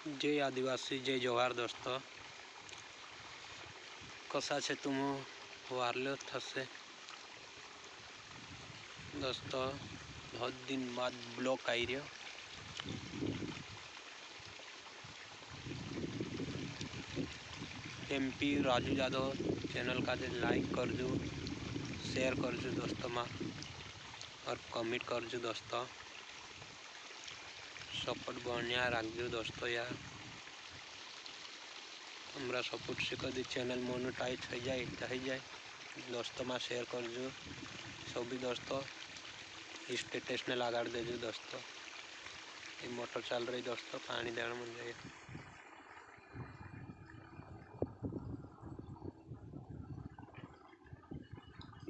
जय आदिवासी जय जोहार दोस्तों, कसा छे तुम वारलो थसे दोस्तों। बहुत दिन बाद ब्लॉग आई रहा। एमपी राजू यादव चैनल का लाइक करजो, शेयर करजो दोस्तों में और कमेंट करजो दोस्तों। सपोर्ट बढ़िया रखजो दोस्तों यार। हमारा सपोर्ट से कभी चैनल मोनेटाइज हो जाए दोस्तों में शेयर करजो सभी दोस्तों। स्टेटस ने लगाड़ देजो दोस्तों। ये मोटर चल रही दोस्तों, पानी देना मन जाए।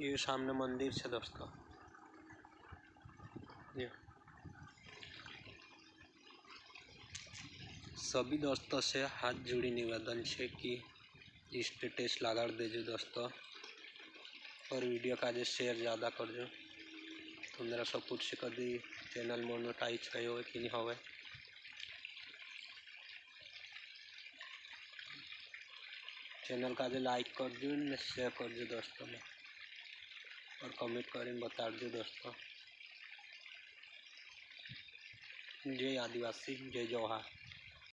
ये सामने मंदिर है दोस्तों। ये सभी दोस्तों से हाथ जोड़ी निवेदन है कि स्टेटस लगाड़ देजो दोस्तों और वीडियो का जो शेयर ज़्यादा कर दो। तो मेरा सपोर्ट से कभी चैनल मोनेटाइज हो कि नहीं हो। चैनल का जो लाइक कर दो, शेयर कर दो दोस्तों में और कमेंट करें बता दो दोस्तों। जय आदिवासी जय जोहार।